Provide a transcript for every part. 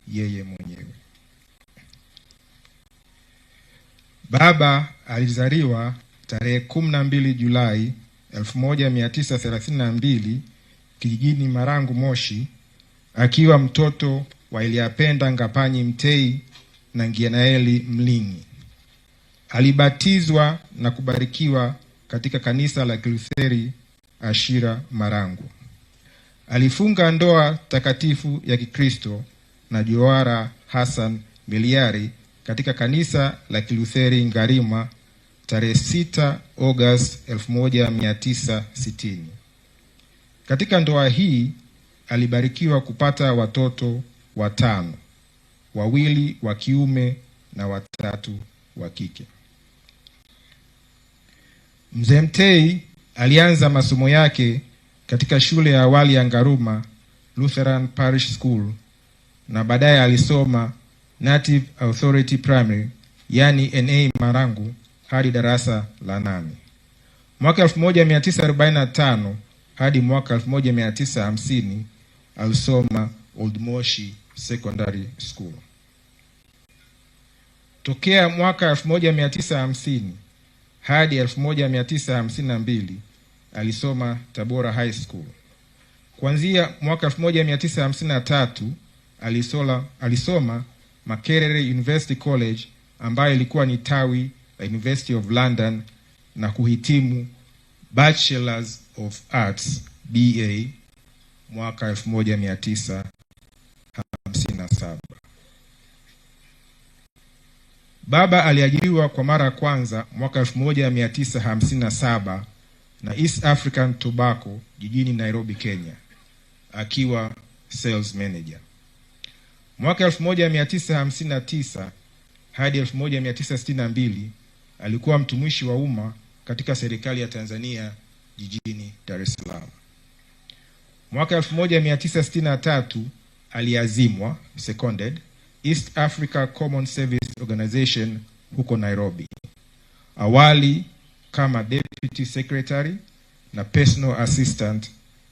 yeye mwenyewe. Baba alizaliwa tarehe 12 Julai 1932 kijijini Marangu, Moshi, akiwa mtoto wa Eliapenda Ngapanyi Mtei na Ngianaeli Mlingi. Alibatizwa na kubarikiwa katika kanisa la Kilutheri Ashira Marangu. Alifunga ndoa takatifu ya Kikristo na Johara Hassan Miliari katika kanisa la Kilutheri Ngarima tarehe 6 Agosti 1960. Katika ndoa hii alibarikiwa kupata watoto 5, 2 wa kiume na 3 wa kike. Mzee Mtei alianza masomo yake katika shule ya awali ya Ngaruma Lutheran Parish School na baadaye alisoma Native Authority Primary yani NA Marangu hadi darasa la 8. Mwaka 1945 hadi mwaka 1950 alisoma Old Moshi Secondary School. Tokea mwaka 1950 hadi 1952 alisoma Tabora High School. Kuanzia mwaka 1953 alisoma Makerere University College ambayo ilikuwa ni tawi la University of London na kuhitimu Bachelors of Arts BA mwaka 1957. Baba aliajiriwa kwa mara ya kwanza mwaka 1957 na East African Tobacco jijini Nairobi, Kenya, akiwa sales manager. Mwaka 1959 hadi 1962 alikuwa mtumishi wa umma katika serikali ya Tanzania jijini Dar es Salaam. Mwaka 1963 aliazimwa seconded East Africa Common Service Organization huko Nairobi. Awali kama Deputy Secretary na Personal Assistant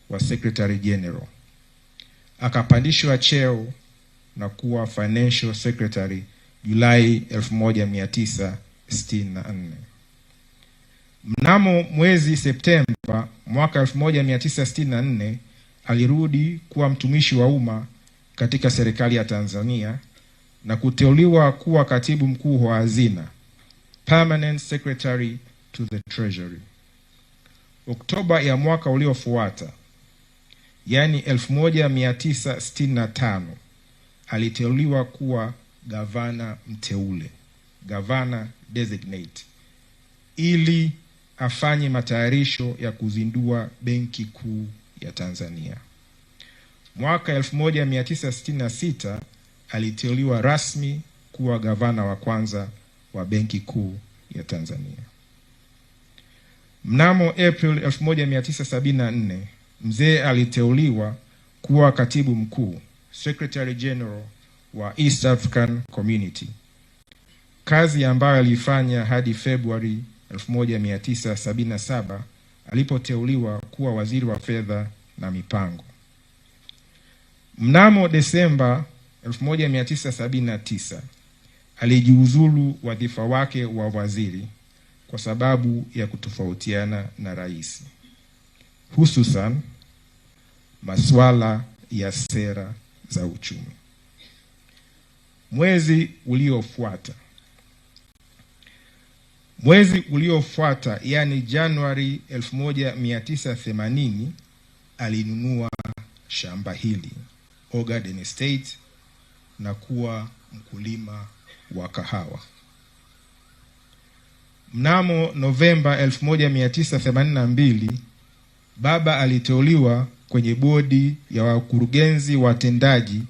wa Secretary General. Akapandishwa cheo na kuwa Financial Secretary Julai 1964. Mnamo mwezi Septemba mwaka 1964 alirudi kuwa mtumishi wa umma katika serikali ya Tanzania na kuteuliwa kuwa katibu mkuu wa hazina, Permanent Secretary to the Treasury. Oktoba ya mwaka uliofuata, yani 1965, aliteuliwa kuwa gavana mteule, governor designate, ili afanye matayarisho ya kuzindua Benki Kuu ya Tanzania. Mwaka 1966 aliteuliwa rasmi kuwa gavana wa kwanza wa Benki Kuu ya Tanzania. Mnamo April 1974, mzee aliteuliwa kuwa katibu mkuu, Secretary General wa East African Community, kazi ambayo alifanya hadi Februari 1977 alipoteuliwa kuwa waziri wa fedha na mipango. Mnamo Desemba 1979 alijiuzulu wadhifa wake wa waziri kwa sababu ya kutofautiana na rais, hususan masuala ya sera za uchumi. Mwezi uliofuata yani Januari 1980 alinunua shamba hili Ogaden Estate na kuwa mkulima wa kahawa. Mnamo Novemba 1982 baba aliteuliwa kwenye bodi ya wakurugenzi watendaji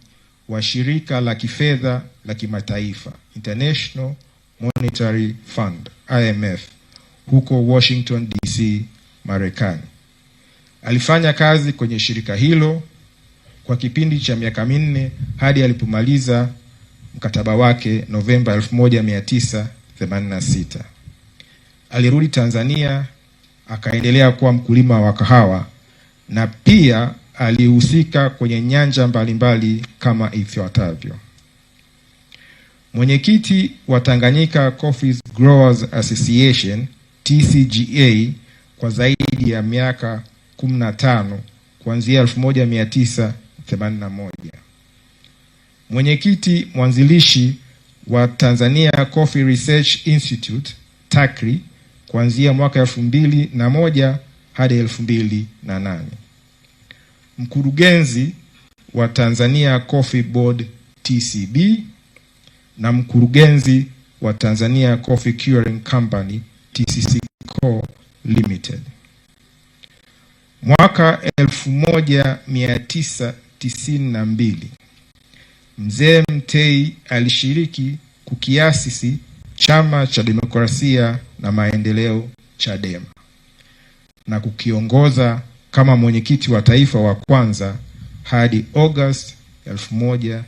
wa shirika la kifedha la kimataifa International Monetary Fund IMF huko Washington DC, Marekani. Alifanya kazi kwenye shirika hilo kwa kipindi cha miaka 4 hadi alipomaliza mkataba wake Novemba 1986. Alirudi Tanzania akaendelea kuwa mkulima wa kahawa na pia alihusika kwenye nyanja mbalimbali kama ifuatavyo. Mwenyekiti wa Tanganyika Coffee Growers Association TCGA kwa zaidi ya miaka 15 kuanzia 1981. Mwenyekiti mwanzilishi wa Tanzania Coffee Research Institute TACRI kuanzia mwaka 2001 hadi 2008. Mkurugenzi wa Tanzania Coffee Board TCB na mkurugenzi wa Tanzania Coffee Curing Company TCC Co Limited. Mwaka 1992 Mzee Mtei alishiriki kukiasisi Chama cha Demokrasia na Maendeleo Chadema na kukiongoza kama mwenyekiti wa taifa wa kwanza hadi August 1998.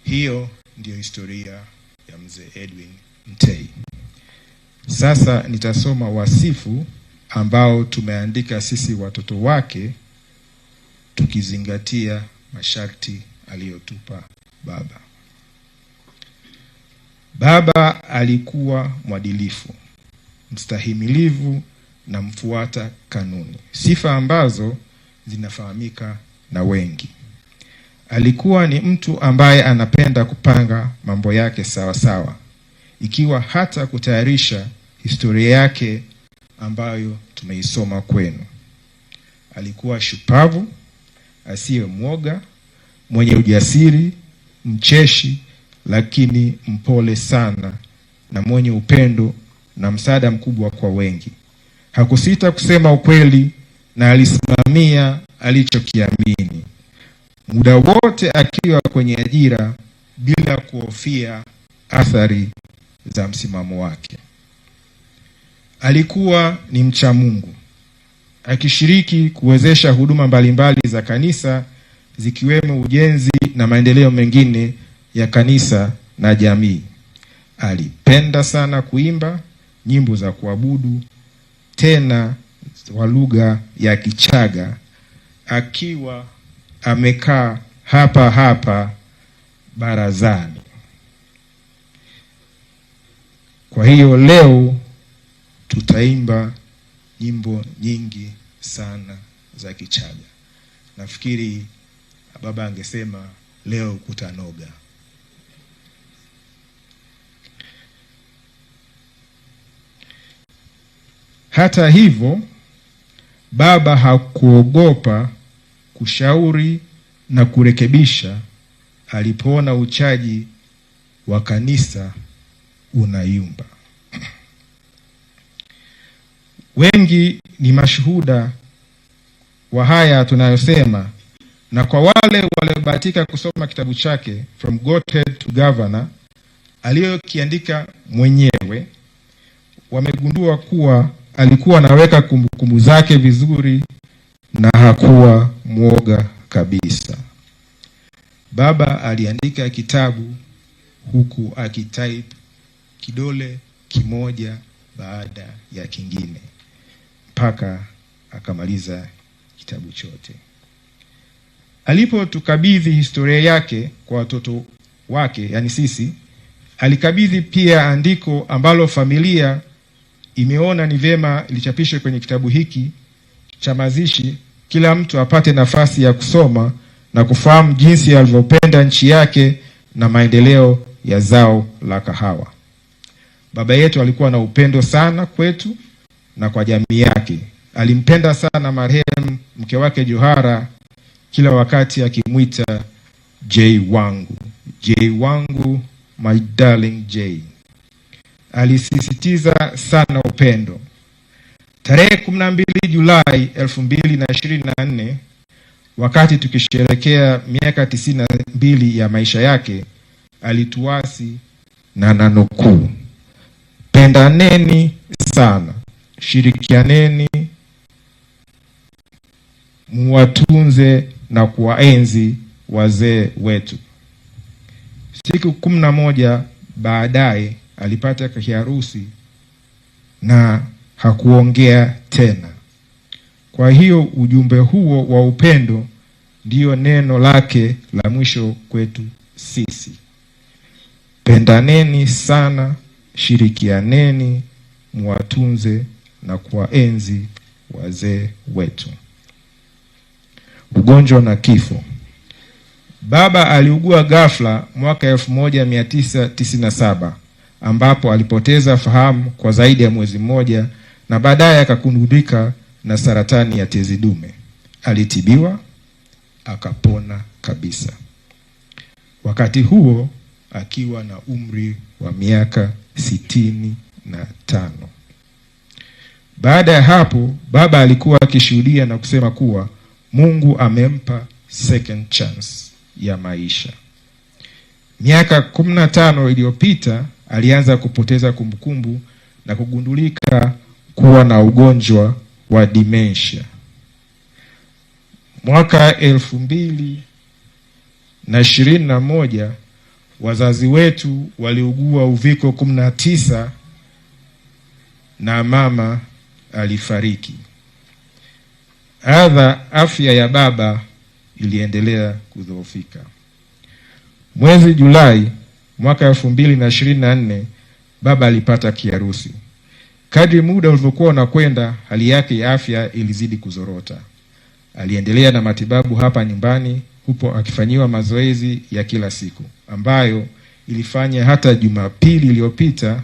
Hiyo ndiyo historia ya Mzee Edwin Mtei. Sasa nitasoma wasifu ambao tumeandika sisi watoto wake tukizingatia masharti aliyotupa baba. Baba alikuwa mwadilifu, mstahimilivu na mfuata kanuni, sifa ambazo zinafahamika na wengi. Alikuwa ni mtu ambaye anapenda kupanga mambo yake sawa sawa, ikiwa hata kutayarisha historia yake ambayo tumeisoma kwenu. Alikuwa shupavu, asiye mwoga, mwenye ujasiri, mcheshi lakini mpole sana na mwenye upendo na msaada mkubwa kwa wengi. Hakusita kusema ukweli na alisimamia alichokiamini, muda wote akiwa kwenye ajira bila kuhofia athari za msimamo wake. Alikuwa ni mcha Mungu, akishiriki kuwezesha huduma mbalimbali za kanisa zikiwemo ujenzi na maendeleo mengine ya kanisa na jamii. Alipenda sana kuimba nyimbo za kuabudu, tena wa lugha ya Kichaga, akiwa amekaa hapa hapa barazani. Kwa hiyo leo tutaimba nyimbo nyingi sana za Kichaga. Nafikiri baba angesema leo kutanoga. Hata hivyo, baba hakuogopa kushauri na kurekebisha alipoona uchaji wa kanisa unayumba. Wengi ni mashuhuda wa haya tunayosema, na kwa wale waliobahatika kusoma kitabu chake From Godhead to Governor aliyokiandika mwenyewe, wamegundua kuwa alikuwa anaweka kumbukumbu zake vizuri na hakuwa mwoga kabisa. Baba aliandika kitabu huku akitype kidole kimoja baada ya kingine mpaka akamaliza kitabu chote. Alipotukabidhi historia yake kwa watoto wake, yani sisi, alikabidhi pia andiko ambalo familia imeona ni vyema lichapishwe kwenye kitabu hiki cha mazishi, kila mtu apate nafasi ya kusoma na kufahamu jinsi alivyopenda nchi yake na maendeleo ya zao la kahawa. Baba yetu alikuwa na upendo sana kwetu na kwa jamii yake. Alimpenda sana marehemu mke wake Johara, kila wakati akimwita J wangu, J wangu, my darling J. Alisisitiza sana upendo. Tarehe 12 Julai 2024, wakati tukisherehekea miaka 92 ya maisha yake, alituasi na nanukuu: pendaneni sana, shirikianeni, muwatunze na kuwaenzi wazee wetu. Siku 11 baadaye alipata kiharusi na hakuongea tena. Kwa hiyo ujumbe huo wa upendo ndiyo neno lake la mwisho kwetu sisi. Pendaneni sana, shirikianeni, muwatunze na kuwaenzi wazee wetu. Ugonjwa na kifo. Baba aliugua ghafla mwaka 1997 ambapo alipoteza fahamu kwa zaidi ya mwezi mmoja na baadaye akagundulika na saratani ya tezi dume. Alitibiwa akapona kabisa. Wakati huo akiwa na umri wa miaka 65. Baada ya hapo baba alikuwa akishuhudia na kusema kuwa Mungu amempa second chance ya maisha. Miaka 15 iliyopita alianza kupoteza kumbukumbu na kugundulika kuwa na ugonjwa wa dementia. Mwaka 2021 wazazi wetu waliugua uviko 19 na mama alifariki. Afya ya baba iliendelea kudhoofika. Mwezi Julai mwaka 2024 baba alipata kiharusi. Kadri muda ulivyokuwa unakwenda, hali yake ya afya ilizidi kuzorota. Aliendelea na matibabu hapa nyumbani, hupo akifanyiwa mazoezi ya kila siku, ambayo ilifanya hata Jumapili iliyopita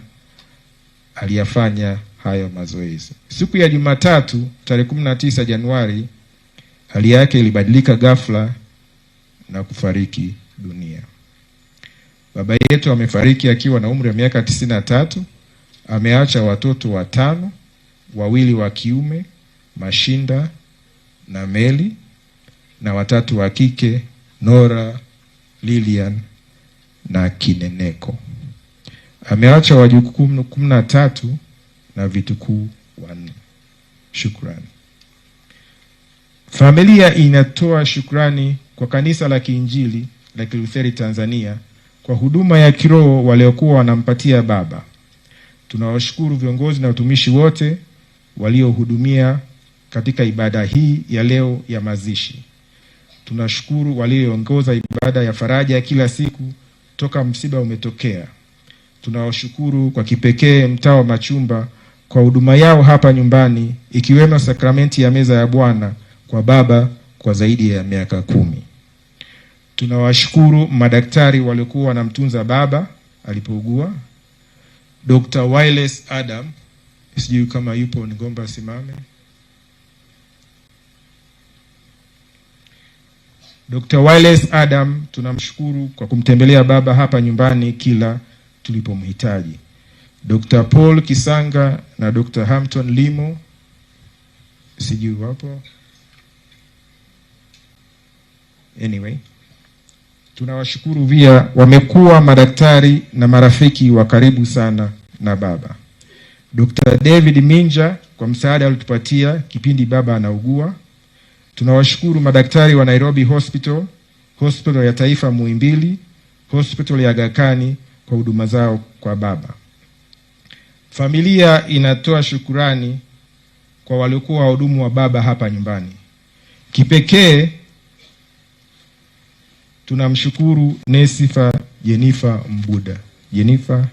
aliyafanya hayo mazoezi. Siku ya Jumatatu tarehe 19 Januari hali yake ilibadilika ghafla na kufariki dunia. Baba yetu amefariki akiwa na umri wa miaka 93. Ameacha watoto 5, 2 wa kiume, Mashinda na Meli, na 3 wa kike, Nora, Lilian na Kineneko. Ameacha wajukuu 13 na vitukuu 4. Shukrani. Familia inatoa shukrani kwa Kanisa la Kiinjili la Kilutheri Tanzania kwa huduma ya kiroho waliokuwa wanampatia baba. Tunawashukuru viongozi na watumishi wote waliohudumia katika ibada hii ya leo ya mazishi. Tunashukuru walioongoza ibada ya faraja kila siku toka msiba umetokea. Tunawashukuru kwa kipekee mtaa wa Machumba kwa huduma yao hapa nyumbani, ikiwemo sakramenti ya meza ya Bwana kwa baba kwa zaidi ya miaka 10. Tunawashukuru madaktari waliokuwa wanamtunza baba alipougua. Dr. Wiles Adam, sijui kama yupo, nigomba simame. Dr. Wiles Adam tunamshukuru kwa kumtembelea baba hapa nyumbani kila tulipomhitaji. Dr. Paul Kisanga na Dr. Hampton Limo, sijui wapo. Anyway, tunawashukuru pia, wamekuwa madaktari na marafiki wa karibu sana na baba. Dr. David Minja kwa msaada alitupatia kipindi baba anaugua. Tunawashukuru madaktari wa Nairobi Hospital, Hospital ya Taifa Muhimbili, Hospital ya Aga Khan kwa huduma zao kwa baba. Familia inatoa shukurani kwa waliokuwa wahudumu wa baba hapa nyumbani. Kipekee tunamshukuru Nesifa Jennifer Mbuda. Jennifer,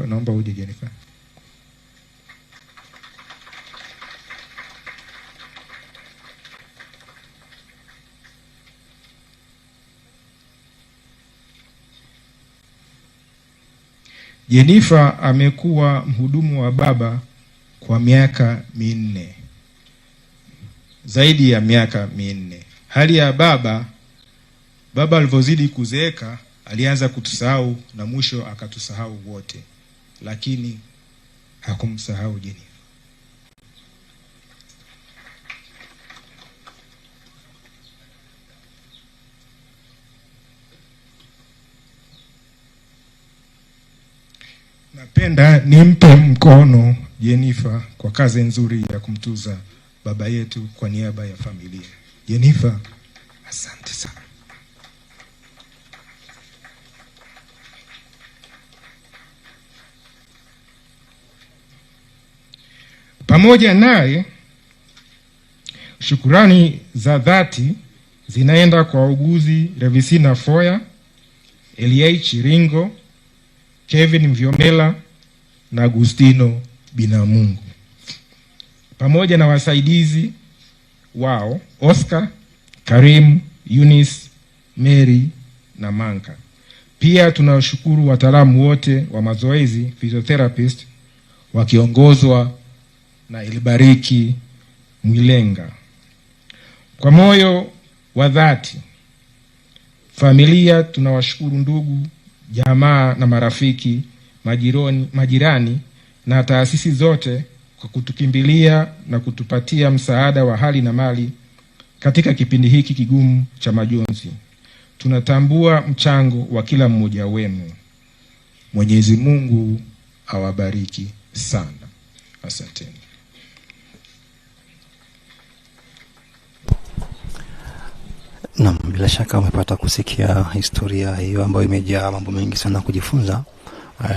naomba uje Jennifer. Jennifer amekuwa mhudumu wa baba kwa miaka 4. Zaidi ya miaka 4. Hali ya baba alivyozidi kuzeeka alianza kutusahau na mwisho akatusahau wote, lakini hakumsahau Jennifer. Napenda nimpe mkono Jennifer kwa kazi nzuri ya kumtuza baba yetu kwa niaba ya familia. Jennifer, asante sana. Pamoja naye, shukurani za dhati zinaenda kwa wauguzi Revisina Foya, Eliai Chiringo, Kevin Mvyomela na Agustino Binamungu, pamoja na wasaidizi wao Oscar, Karim, Eunice, Mary na Manka. Pia tunashukuru wataalamu wote wa mazoezi physiotherapist wakiongozwa na Elibariki Mwilenga. Kwa moyo wa dhati, familia tunawashukuru ndugu, jamaa na marafiki, majirani na taasisi zote kwa kutukimbilia na kutupatia msaada wa hali na mali katika kipindi hiki kigumu cha majonzi. Tunatambua mchango wa kila mmoja wenu. Mwenyezi Mungu awabariki sana. Asanteni. Naam, bila shaka umepata kusikia historia hiyo ambayo imejaa mambo mengi sana kujifunza,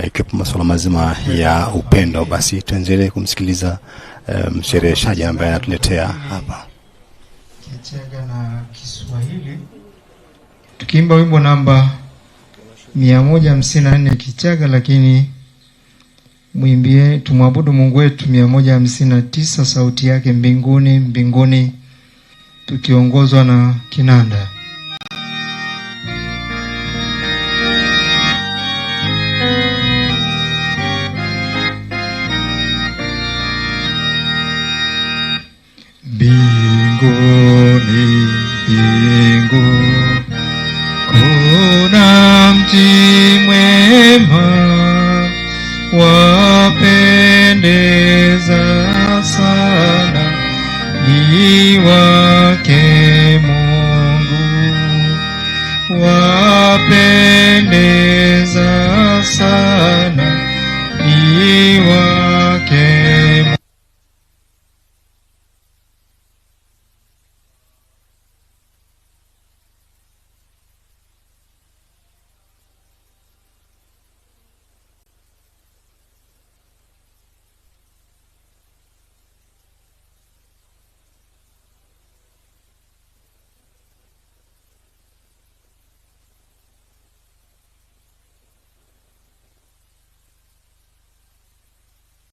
ikiwa masuala mazima ya upendo. Basi tuendelee kumsikiliza mshereheshaji ambaye anatuletea hapa Kichaga na Kiswahili, tukiimba wimbo namba 154 Kichaga, lakini muimbie tumwabudu Mungu wetu 159 sauti yake mbinguni mbinguni, tukiongozwa na kinanda.